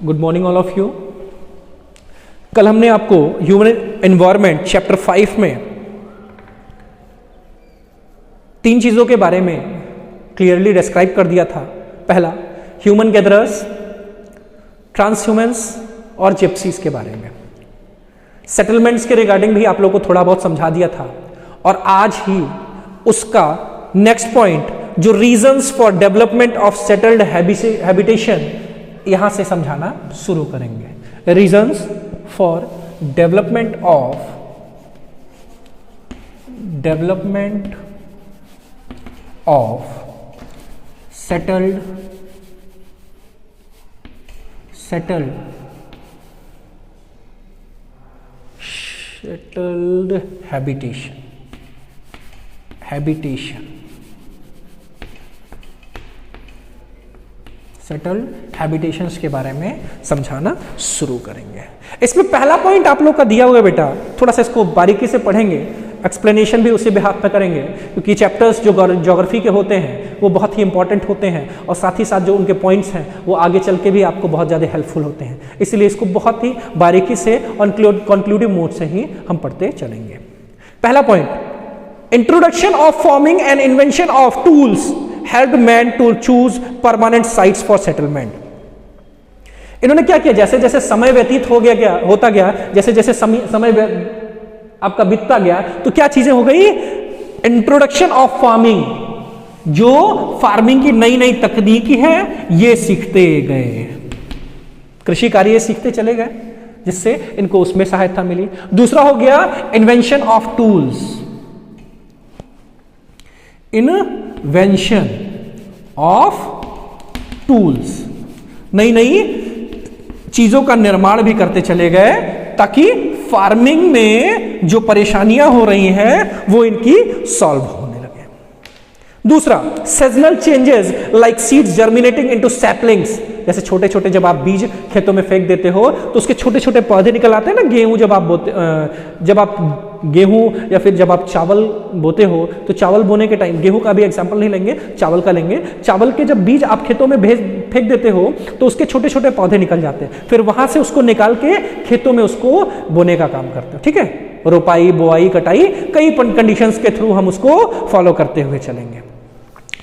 Good morning all of you. कल हमने आपको ह्यूमन एनवायरनमेंट चैप्टर 5 में 3 चीजों के बारे में क्लियरली डिस्क्राइब कर दिया था। पहला, ह्यूमन गैदरर्स, ट्रांसह्यूमन्स और जिप्सीज के बारे में। सेटलमेंट्स के रिगार्डिंग भी आप लोगों को थोड़ा बहुत समझा दिया था। और आज ही उसका नेक्स्ट पॉइंट, जो reasons for development of settled habitation, यहां से समझाना शुरू करेंगे। Reasons for development of settled habitation settled habitations के बारे में समझाना शुरू करेंगे। इसमें पहला पॉइंट आप लोग का दिया हुआ है बेटा, थोड़ा सा इसको बारीकी से पढ़ेंगे, एक्सप्लेनेशन भी उसी बेहाफ पे करेंगे, क्योंकि चैप्टर्स जो ज्योग्राफी के होते हैं वो बहुत ही इंपॉर्टेंट होते हैं और साथ ही साथ जो उनके पॉइंट्स हैं वो आगे चल के भी आपको बहुत ज़्यादा हेल्पफुल होते हैं। इसलिए इसको बहुत ही बारीकी से कंक्लूडिव मोड से ही हम पढ़ते चलेंगे। पहला point, introduction of forming and invention of tools helped man to choose permanent sites for settlement। इन्होंने क्या किया, जैसे जैसे समय व्यतीत होता गया, जैसे जैसे समय आपका बीतता गया, तो क्या चीजें हो गई, इंट्रोडक्शन ऑफ फार्मिंग, जो फार्मिंग की नई नई तकनीकी है ये सीखते गए, कृषि कार्य सीखते चले गए, जिससे इनको उसमें सहायता मिली। दूसरा हो गया invention of tools, invention of tools, नई नई चीजों का निर्माण भी करते चले गए ताकि फार्मिंग में जो परेशानियां हो रही हैं वो इनकी सॉल्व होने लगे। दूसरा, seasonal changes like seeds germinating into saplings, जैसे छोटे छोटे जब आप बीज खेतों में फेंक देते हो तो उसके छोटे छोटे पौधे निकल आते हैं ना। गेहूं जब आप गेहूं या फिर जब आप चावल बोते हो तो चावल बोने के टाइम, गेहूं का भी एग्जांपल नहीं लेंगे, चावल का लेंगे, चावल के जब बीज आप खेतों में फेंक देते हो तो उसके छोटे छोटे पौधे निकल जाते हैं, फिर वहां से उसको निकाल के खेतों में उसको बोने का काम करते हो। ठीक है, रोपाई, बोआई, कटाई, कई कंडीशंस के थ्रू हम उसको फॉलो करते हुए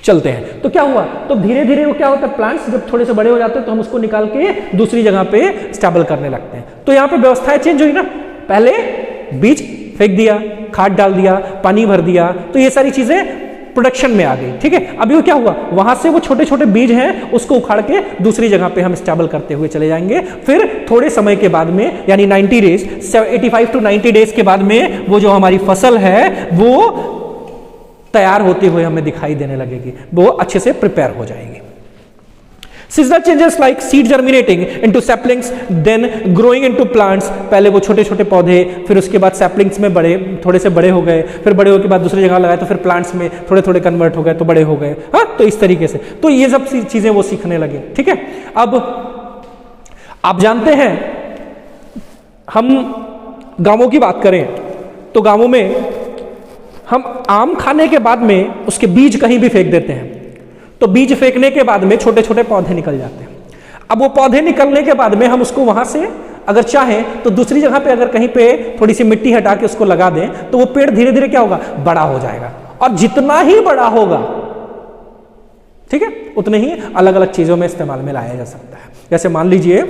चलते हैं। तो क्या हुआ, तो धीरे धीरे वो क्या होता है, प्लांट्स जब थोड़े से बड़े हो जाते हैं तो हम उसको निकाल के दूसरी जगह पे स्टेबल करने लगते हैं। तो यहाँ पे व्यवस्थाएं चेंज हुई ना, पहले बीज फेंक दिया, खाद डाल दिया, पानी भर दिया, तो ये सारी चीजें प्रोडक्शन में आ गई। ठीक है, अभी वो क्या हुआ, वहां से वो छोटे छोटे बीज हैं उसको उखाड़ के दूसरी जगह पे हम स्टेबल करते हुए चले जाएंगे। फिर थोड़े समय के बाद में, यानी 90 डेज, 85 to 90 डेज के बाद में वो जो हमारी फसल है वो तैयार होते हुए हमें दिखाई देने लगेगी, वो अच्छे से प्रिपेयर हो जाएगी। Seasonal changes like seed germinating into saplings then growing into plants, पहले वो छोटे छोटे पौधे, फिर उसके बाद सैपलिंग्स में थोड़े से बड़े हो गए, फिर बड़े होने के बाद दूसरी जगह लगाए तो फिर प्लांट्स में थोड़े थोड़े कन्वर्ट हो गए तो बड़े हो गए। हाँ, तो इस तरीके से तो ये सब चीजें वो सीखने लगे। ठीक है, अब आप जानते हैं, हम गांवों की बात करें तो गांवों में हम आम खाने के बाद में उसके बीज कहीं भी फेंक देते हैं, तो बीज फेंकने के बाद में छोटे छोटे पौधे निकल जाते हैं। अब वो पौधे निकलने के बाद में हम उसको वहां से अगर चाहें तो दूसरी जगह पे अगर कहीं पे थोड़ी सी मिट्टी हटा के उसको लगा दें तो वो पेड़ धीरे धीरे क्या होगा, बड़ा हो जाएगा, और जितना ही बड़ा होगा, ठीक है, उतने ही अलग अलग चीजों में इस्तेमाल में लाया जा सकता है। जैसे मान लीजिए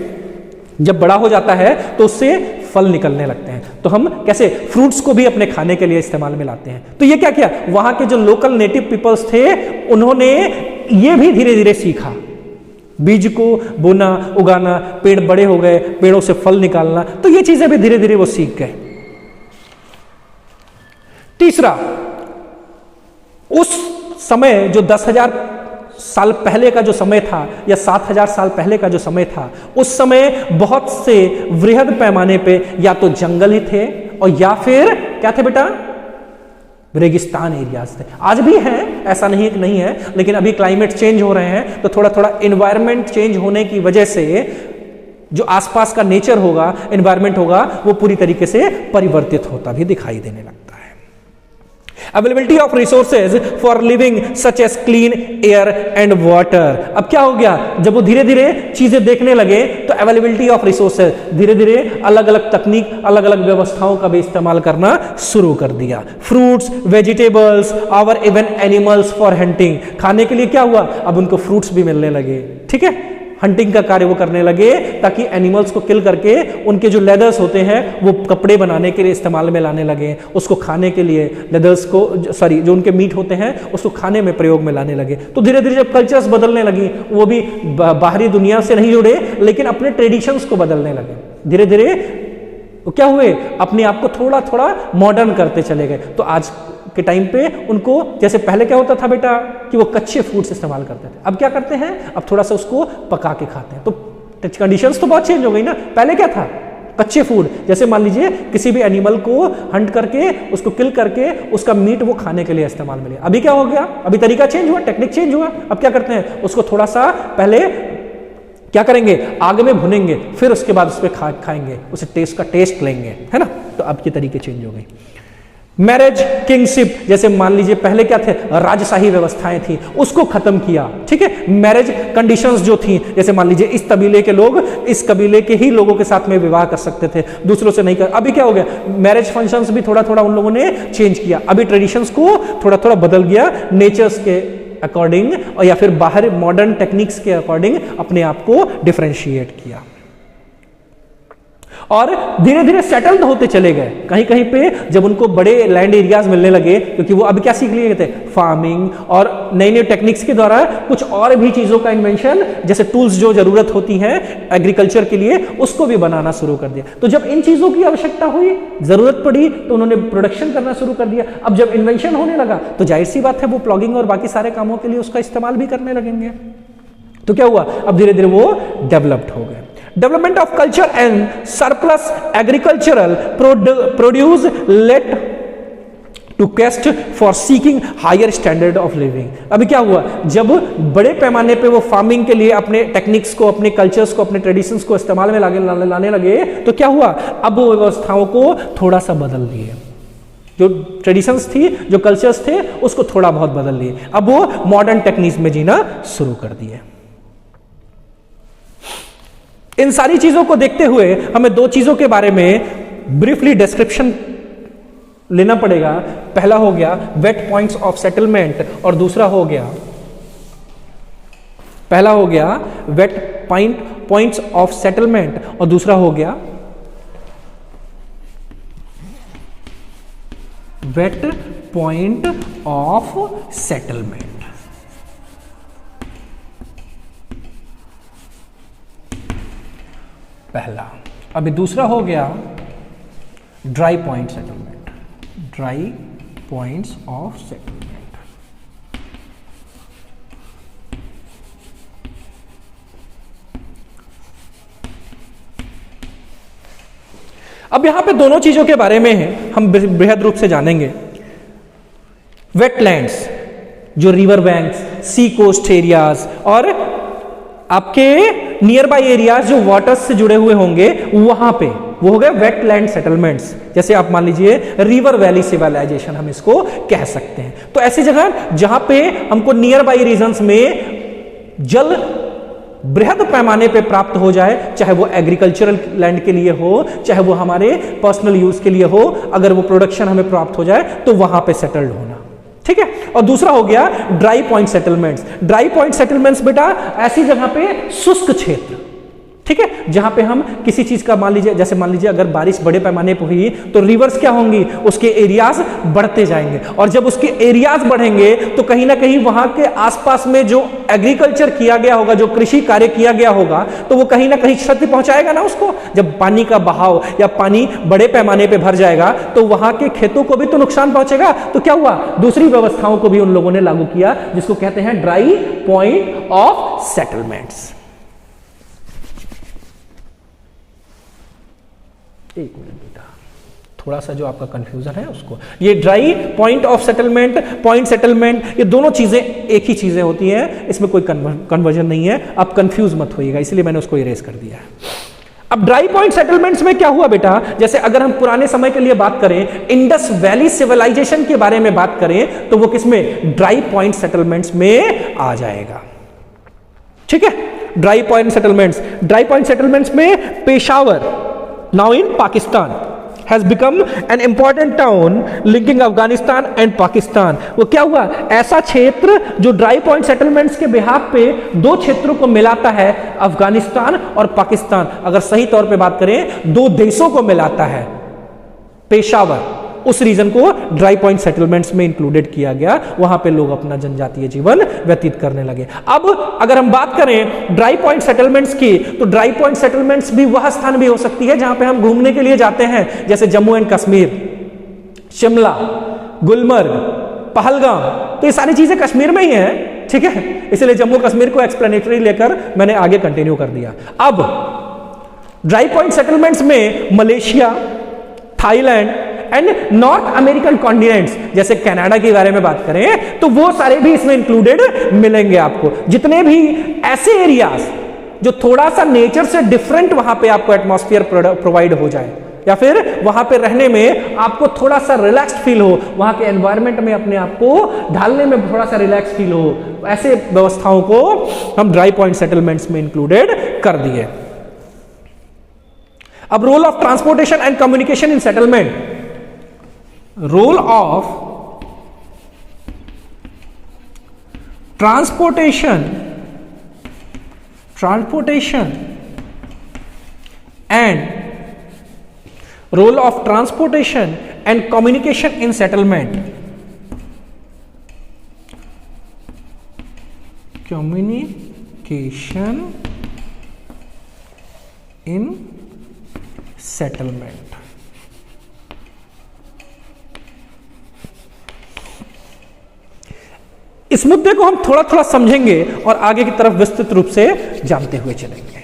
जब बड़ा हो जाता है तो उससे फल निकलने लगते हैं, तो हम कैसे फ्रूट्स को भी अपने खाने के लिए इस्तेमाल में लाते हैं। तो ये क्या किया, वहां के जो लोकल नेटिव पीपल्स थे उन्होंने ये भी धीरे धीरे सीखा, बीज को बोना, उगाना, पेड़ बड़े हो गए, पेड़ों से फल निकालना, तो ये चीजें भी धीरे धीरे वो सीख गए। तीसरा, उस समय जो 10,000 साल पहले का जो समय था या 7,000 साल पहले का जो समय था, उस समय बहुत से वृहद पैमाने पे या तो जंगल ही थे और या फिर क्या थे बेटा, रेगिस्तान एरियाज थे। आज भी हैं, ऐसा नहीं कि नहीं है, लेकिन अभी क्लाइमेट चेंज हो रहे हैं तो थोड़ा थोड़ा एनवायरनमेंट चेंज होने की वजह से जो आसपास का नेचर होगा, एनवायरनमेंट होगा, वो पूरी तरीके से परिवर्तित होता भी दिखाई देने लगता है। Availability of resources for living such as clean air and water. अब क्या हो गया, जब वो धीरे धीरे चीजें देखने लगे तो अवेलेबिलिटी ऑफ रिसोर्सेज, धीरे धीरे अलग अलग तकनीक, अलग अलग व्यवस्थाओं का भी इस्तेमाल करना शुरू कर दिया। फ्रूट्स, वेजिटेबल्स और इवन एनिमल्स फॉर हंटिंग, खाने के लिए क्या हुआ, अब उनको फ्रूट्स भी मिलने लगे, ठीक है, हंटिंग का कार्य वो करने लगे ताकि एनिमल्स को किल करके उनके जो लेदर्स होते हैं वो कपड़े बनाने के लिए इस्तेमाल में लाने लगे, उसको खाने के लिए लेदर्स को, सॉरी, जो उनके मीट होते हैं उसको खाने में प्रयोग में लाने लगे। तो धीरे धीरे जब कल्चर्स बदलने लगी, वो भी बाहरी दुनिया से नहीं जुड़े लेकिन अपने ट्रेडिशंस को बदलने लगे, धीरे धीरे क्या हुए, अपने आप को थोड़ा थोड़ा मॉडर्न करते चले गए। तो आज के टाइम पे उनको, जैसे पहले क्या होता था बेटा कि वो कच्चे फूड्स इस्तेमाल करते थे, अब क्या करते हैं, अब थोड़ा सा उसको पका के खाते हैं। तो कंडीशंस तो बहुत चेंज हो गई ना। पहले क्या था, कच्चे फूड, जैसे मान लीजिए किसी भी एनिमल को हंट करके उसको किल करके उसका मीट वो खाने के लिए इस्तेमाल में लिया। अभी क्या हो गया, अभी तरीका चेंज हुआ, टेक्निक चेंज हुआ। अब क्या करते हैं, उसको थोड़ा सा पहले क्या करेंगे, आग में भुनेंगे, फिर उसके बाद उस पर खाएंगे, उसे टेस्ट का टेस्ट लेंगे, है ना। तो अब के तरीके चेंज हो गए। मैरिज, किंगशिप, जैसे मान लीजिए पहले क्या थे, राजशाही व्यवस्थाएं थी, उसको खत्म किया, ठीक है। मैरिज कंडीशंस जो थी, जैसे मान लीजिए इस कबीले के लोग इस कबीले के ही लोगों के साथ में विवाह कर सकते थे, दूसरों से नहीं कर। अभी क्या हो गया, मैरिज फंक्शंस भी थोड़ा थोड़ा उन लोगों ने चेंज किया। अभी ट्रेडिशंस को थोड़ा थोड़ा बदल गया, नेचर्स के अकॉर्डिंग और या फिर बाहर मॉडर्न टेक्निक्स के अकॉर्डिंग अपने आप को डिफरेंशिएट किया और धीरे धीरे सेटल्ड होते चले गए। कहीं कहीं पे जब उनको बड़े लैंड एरियाज मिलने लगे, क्योंकि वो अभी क्या सीख लिए थे, फार्मिंग और नई नई टेक्निक्स के द्वारा कुछ और भी चीजों का इन्वेंशन, जैसे टूल्स जो जरूरत होती हैं एग्रीकल्चर के लिए, उसको भी बनाना शुरू कर दिया। तो जब इन चीजों की आवश्यकता हुई, जरूरत पड़ी, तो उन्होंने प्रोडक्शन करना शुरू कर दिया। अब जब इन्वेंशन होने लगा तो जाहिर सी बात है वो प्लॉगिंग और बाकी सारे कामों के लिए उसका इस्तेमाल भी करने लगेंगे। तो क्या हुआ, अब धीरे धीरे वो डेवलप्ड हो गए। Development of culture and surplus agricultural produce led to quest for seeking higher standard of living। अभी क्या हुआ, जब बड़े पैमाने पे वो फार्मिंग के लिए अपने टेक्निक्स को, अपने कल्चर्स को, अपने ट्रेडिशंस को इस्तेमाल में लाने लगे, तो क्या हुआ, अब वो व्यवस्थाओं को थोड़ा सा बदल दिए। जो ट्रेडिशंस थी, जो कल्चर्स थे, उसको थोड़ा बहुत बदल लिए। अब वो मॉडर्न टेक्निक्स में जीना शुरू कर दिए। इन सारी चीजों को देखते हुए हमें दो चीजों के बारे में ब्रीफली डिस्क्रिप्शन लेना पड़ेगा। पहला हो गया वेट पॉइंट्स ऑफ सेटलमेंट और दूसरा हो गया, पहला हो गया वेट पॉइंट्स ऑफ सेटलमेंट और दूसरा हो गया वेट पॉइंट ऑफ सेटलमेंट। पहला, अभी दूसरा हो गया dry point settlement, dry points of settlement. अब यहां पे दोनों चीजों के बारे में हम बृहद रूप से जानेंगे। वेटलैंड्स, जो रिवर बैंक्स, सी कोस्ट एरियाज और आपके नियर बाई एरियाज जो वाटर्स से जुड़े हुए होंगे, वहां पे वो हो गए वेटलैंड सेटलमेंट्स। जैसे आप मान लीजिए रिवर वैली सिविलाइजेशन हम इसको कह सकते हैं। तो ऐसी जगह जहां पे हमको नियर बाई रीजन्स में जल बृहद पैमाने पे प्राप्त हो जाए, चाहे वो एग्रीकल्चरल लैंड के लिए हो, चाहे वो हमारे पर्सनल यूज के लिए हो, अगर वो प्रोडक्शन हमें प्राप्त हो जाए तो वहां पे सेटल्ड होना, ठीक है। और दूसरा हो गया dry point settlements. Dry point settlements बेटा ऐसी जगह पे शुष्क क्षेत्र, ठीक है, जहां पे हम किसी चीज का मान लीजिए, जैसे मान लीजिए अगर बारिश बड़े पैमाने पर हुई तो रिवर्स क्या होंगी, उसके एरियाज बढ़ते जाएंगे और जब उसके एरियाज बढ़ेंगे तो कहीं ना कहीं वहां के आसपास में जो एग्रीकल्चर किया गया होगा, जो कृषि कार्य किया गया होगा, तो वो कहीं ना कहीं क्षति पहुंचाएगा ना उसको। जब पानी का बहाव या पानी बड़े पैमाने पर भर जाएगा तो वहां के खेतों को भी तो नुकसान पहुंचेगा। तो क्या हुआ, दूसरी व्यवस्थाओं को भी उन लोगों ने लागू किया जिसको कहते हैं ड्राई पॉइंट ऑफ सेटलमेंट्स। एक मिनट बेटा, थोड़ा सा जो आपका कंफ्यूजन है उसको, ये dry point of settlement, point settlement, ये दोनों चीजें एक ही चीजें होती हैं, इसमें कोई कन्वर्जन नहीं है। आप कंफ्यूज मत होइएगा, इसलिए मैंने उसको इरेज कर दिया है। अब ड्राई पॉइंट सेटलमेंट्स में क्या हुआ बेटा, जैसे अगर हम पुराने समय के लिए बात करें, इंडस वैली सिविलाइजेशन के बारे में बात करें, तो वो किसमें, ड्राई पॉइंट सेटलमेंट्स में आ जाएगा। ठीक है, ड्राई पॉइंट सेटलमेंट्स में Peshawar, now in Pakistan, has become an important town linking Afghanistan and Pakistan. वो क्या हुआ, ऐसा क्षेत्र जो ड्राई पॉइंट सेटलमेंट्स के बिहाफ पे दो क्षेत्रों को मिलाता है, अफगानिस्तान और पाकिस्तान, अगर सही तौर पे बात करें दो देशों को मिलाता है। पेशावर, उस रीजन को ड्राई पॉइंट सेटलमेंट्स में इंक्लूडेड किया गया, वहां पे लोग अपना जनजातीय जीवन व्यतीत करने लगे। अब अगर हम बात करें ड्राई पॉइंट सेटलमेंट्स की, तो ड्राई पॉइंट सेटलमेंट्स भी वह स्थान भी हो सकती है जहां पे हम घूमने के लिए जाते हैं, जैसे जम्मू एंड कश्मीर, शिमला, गुलमर्ग, पहलगाम, तो ये सारी चीजें कश्मीर में ही है। ठीक है, इसलिए जम्मू कश्मीर को एक्सप्लेनेटरी लेकर मैंने आगे कंटिन्यू कर दिया। अब ड्राई पॉइंट सेटलमेंट्स में Malaysia, Thailand and north American continents, जैसे कनाडा के बारे में बात करें तो वो सारे भी इसमें इंक्लूडेड मिलेंगे आपको। जितने भी ऐसे एरियाज जो थोड़ा सा नेचर से डिफरेंट वहां पे आपको एटमॉस्फेयर प्रोवाइड हो जाए, या फिर वहां पे रहने में आपको थोड़ा सा रिलैक्स्ड फील हो, वहां के एनवायरनमेंट में अपने आप को ढालने में थोड़ा सा रिलैक्स फील हो, ऐसे व्यवस्थाओं को हम ड्राई पॉइंट सेटलमेंट्स में इंक्लूडेड कर दिए। अब role of transportation and communication in settlement, role of transportation and role of transportation and communication in settlement, communication in settlement. इस मुद्दे को हम थोड़ा थोड़ा समझेंगे और आगे की तरफ विस्तृत रूप से जानते हुए चलेंगे।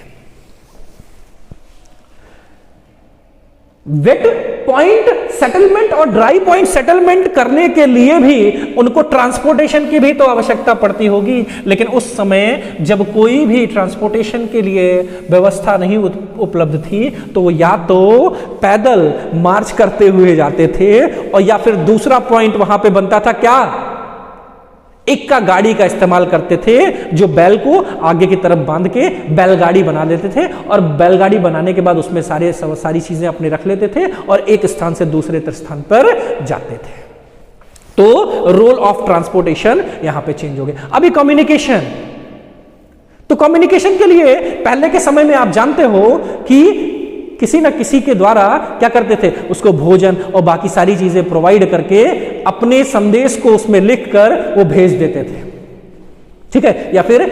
वेट पॉइंट सेटलमेंट और ड्राई पॉइंट सेटलमेंट करने के लिए भी उनको ट्रांसपोर्टेशन की भी तो आवश्यकता पड़ती होगी, लेकिन उस समय जब कोई भी ट्रांसपोर्टेशन के लिए व्यवस्था नहीं उपलब्ध थी, तो वो या तो पैदल मार्च करते हुए जाते थे, और या फिर दूसरा पॉइंट वहां पे बनता था क्या, इक्का गाड़ी का इस्तेमाल करते थे, जो बैल को आगे की तरफ बांध के बैलगाड़ी बना देते थे, और बैलगाड़ी बनाने के बाद उसमें सारी चीजें अपने रख लेते थे और एक स्थान से दूसरे स्थान पर जाते थे। तो रोल ऑफ ट्रांसपोर्टेशन यहां पे चेंज हो गया। अभी कम्युनिकेशन, तो कम्युनिकेशन के लिए पहले के समय में आप जानते हो कि किसी न किसी के द्वारा क्या करते थे, उसको भोजन और बाकी सारी चीजें प्रोवाइड करके अपने संदेश को उसमें लिखकर वो भेज देते थे। ठीक है, या फिर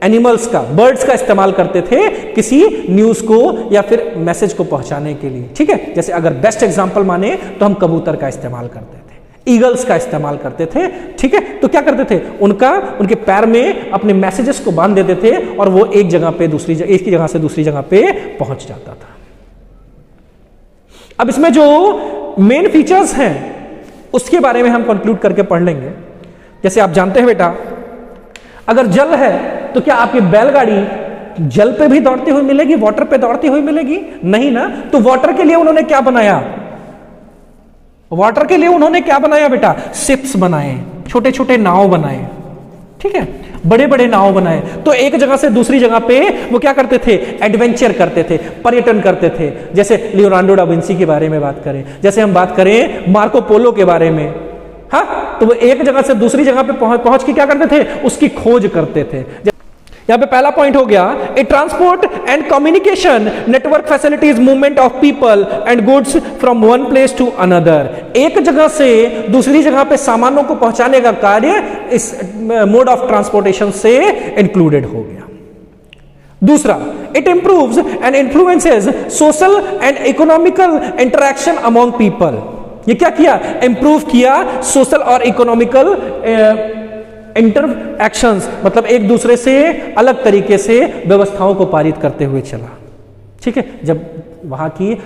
एनिमल्स का, बर्ड्स का इस्तेमाल करते थे किसी न्यूज को या फिर मैसेज को पहुंचाने के लिए। ठीक है, जैसे अगर बेस्ट एग्जांपल माने तो हम कबूतर का इस्तेमाल करते थे, ईगल्स का इस्तेमाल करते थे। ठीक है, तो क्या करते थे, उनके पैर में अपने मैसेजेस को बांध देते थे और वो एक जगह पे एक ही जगह से दूसरी जगह पे पहुंच जाता था। अब इसमें जो मेन फीचर्स हैं उसके बारे में हम कंक्लूड करके पढ़ लेंगे। जैसे आप जानते हैं बेटा, अगर जल है तो क्या आपकी बैलगाड़ी जल पे भी दौड़ती हुई मिलेगी, वाटर पे दौड़ती हुई मिलेगी? नहीं ना। तो वाटर के लिए उन्होंने क्या बनाया, वाटर के लिए उन्होंने क्या बनाया बेटा, शिप्स बनाए, छोटे छोटे नाव बनाए। ठीक है, बड़े बड़े नाव बनाए, तो एक जगह से दूसरी जगह पे वो क्या करते थे, एडवेंचर करते थे, पर्यटन करते थे। जैसे लियोनार्डो डा विंसी के बारे में बात करें, जैसे हम बात करें मार्को पोलो के बारे में, हाँ, तो वो एक जगह से दूसरी जगह पे पहुंच के क्या करते थे, उसकी खोज करते थे। यहां पे पहला पॉइंट हो गया, a transport and communication network facilities movement of people and goods from one place to another. एक जगह से दूसरी जगह पे सामानों को पहुंचाने का कार्य इस मोड ऑफ ट्रांसपोर्टेशन से इंक्लूडेड हो गया। दूसरा, it improves and influences social and economical interaction among people. ये क्या किया, इंप्रूव किया सोशल और इकोनॉमिकल इंटरएक्शंस, मतलब एक दूसरे से अलग तरीके से व्यवस्थाओं को पारित करते हुए चला। ठीक है, जब वहाँ की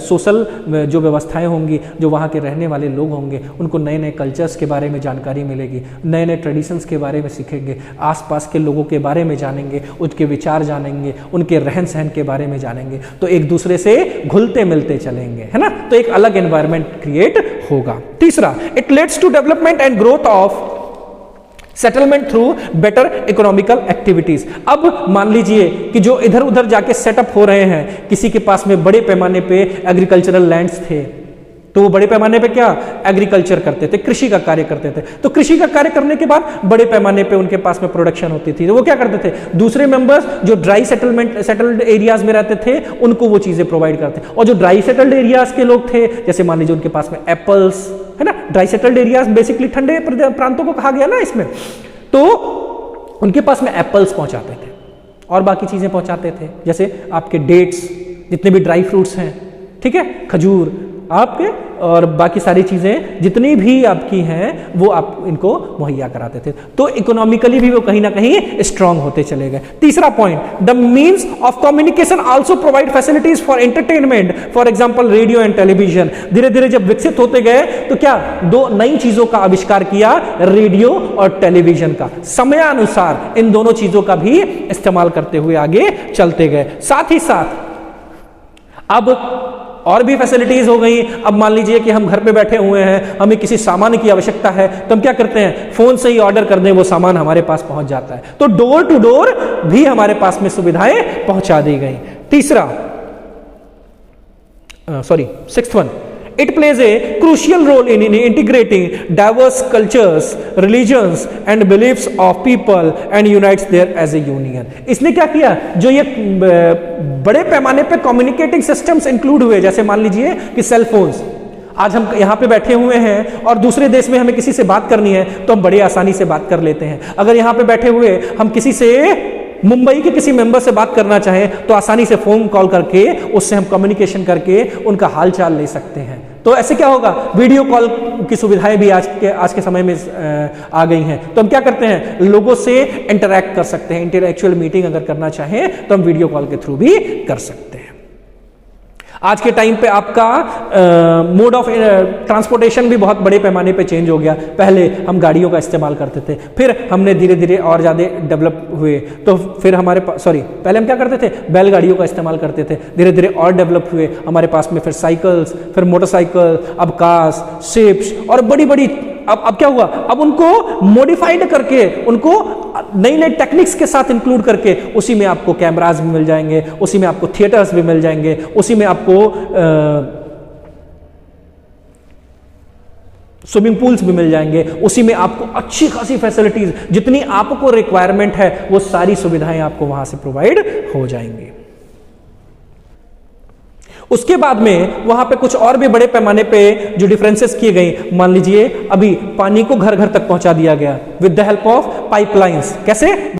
सोशल जो व्यवस्थाएं होंगी, जो वहाँ के रहने वाले लोग होंगे, उनको नए नए कल्चर्स के बारे में जानकारी मिलेगी, नए नए ट्रेडिशंस के बारे में सीखेंगे, आसपास के लोगों के बारे में जानेंगे, उनके विचार जानेंगे, उनके रहन सहन के बारे में जानेंगे, तो एक दूसरे से घुलते मिलते चलेंगे, है ना। तो एक अलग एनवायरनमेंट क्रिएट होगा। तीसरा, it leads to development and growth of settlement through better economical activities. अब मान लीजिए कि जो इधर उधर जाके सेटअप हो रहे हैं, किसी के पास में बड़े पैमाने पे एग्रीकल्चरल लैंड्स थे, तो वो बड़े पैमाने पे क्या एग्रीकल्चर करते थे, कृषि का कार्य करते थे। तो कृषि का कार्य करने के बाद बड़े पैमाने पे उनके पास में प्रोडक्शन होती थी, तो वो क्या करते थे, दूसरे मेंबर्स जो ड्राई सेटल्ड एरियाज में रहते थे उनको वो चीजें प्रोवाइड करते। और जो ड्राई सेटल्ड एरियाज के लोग थे, जैसे मान लीजिए उनके पास में एप्पल्स, है ना, ड्राई सेटल्ड एरियाज बेसिकली ठंडे प्रांतों को कहा गया ना इसमें, तो उनके पास में एप्पल्स पहुंचाते थे और बाकी चीजें पहुंचाते थे, जैसे आपके डेट्स, जितने भी ड्राई फ्रूट्स हैं, ठीक है, खजूर आपके, और बाकी सारी चीजें जितनी भी आपकी हैं वो आप इनको मुहैया कराते थे। तो इकोनॉमिकली भी वो कहीं ना कहीं स्ट्रांग होते चले गए। तीसरा point, the means of communication also provide facilities for entertainment, for example radio and television. धीरे धीरे जब विकसित होते गए तो क्या दो नई चीजों का आविष्कार किया, रेडियो और टेलीविजन का। समयानुसार इन दोनों चीजों का भी इस्तेमाल करते हुए आगे चलते गए। साथ ही साथ अब और भी फैसिलिटीज हो गई। अब मान लीजिए कि हम घर पे बैठे हुए हैं, हमें किसी सामान की आवश्यकता है, तो हम क्या करते हैं, फोन से ही ऑर्डर कर दें, वो सामान हमारे पास पहुंच जाता है। तो डोर टू डोर भी हमारे पास में सुविधाएं पहुंचा दी गई। तीसरा, sixth one, it plays a crucial role in integrating diverse cultures, religions and beliefs of people and unites there as a union। इसने क्या किया, जो ये बड़े पैमाने पे कम्युनिकेटिंग सिस्टम्स इंक्लूड हुए, जैसे मान लीजिए कि सेल फोन्स, आज हम यहाँ पे बैठे हुए हैं और दूसरे देश में हमें किसी से बात करनी है तो हम बड़ी आसानी से बात कर लेते हैं। अगर यहाँ पे बैठे हुए हम किसी से मुंबई के किसी मेंबर से बात करना चाहें तो आसानी से फोन कॉल करके उससे हम कम्युनिकेशन करके उनका हाल चाल ले सकते हैं। तो ऐसे क्या होगा, वीडियो कॉल की सुविधाएं भी आज के समय में आ गई हैं। तो हम क्या करते हैं, लोगों से इंटरैक्ट कर सकते हैं। इंटेलेक्चुअल मीटिंग अगर करना चाहें तो हम वीडियो कॉल के थ्रू भी कर सकते हैं। आज के टाइम पे आपका मोड ऑफ ट्रांसपोर्टेशन भी बहुत बड़े पैमाने पे चेंज हो गया। पहले हम गाड़ियों का इस्तेमाल करते थे, फिर हमने धीरे धीरे और ज़्यादा डेवलप हुए, तो फिर हमारे पास पहले हम क्या करते थे, बैलगाड़ियों का इस्तेमाल करते थे, धीरे धीरे और डेवलप हुए हमारे पास में, फिर साइकिल्स, फिर मोटरसाइकिल, अब कार्स, शिप्स और बड़ी बड़ी, अब क्या हुआ, अब उनको मॉडिफाइड करके, उनको नई नई टेक्निक्स के साथ इंक्लूड करके उसी में आपको कैमरास भी मिल जाएंगे, उसी में आपको थिएटर्स भी मिल जाएंगे, उसी में आपको स्विमिंग पूल्स भी मिल जाएंगे, उसी में आपको अच्छी खासी फैसिलिटीज, जितनी आपको रिक्वायरमेंट है वो सारी सुविधाएं आपको वहां से प्रोवाइड हो जाएंगी। उसके बाद में वहां पे कुछ और भी बड़े पैमाने पे जो डिफरेंसेस किए गए, मान लीजिए अभी पानी को घर घर तक पहुंचा दिया गया with the help of pipelines. कैसे?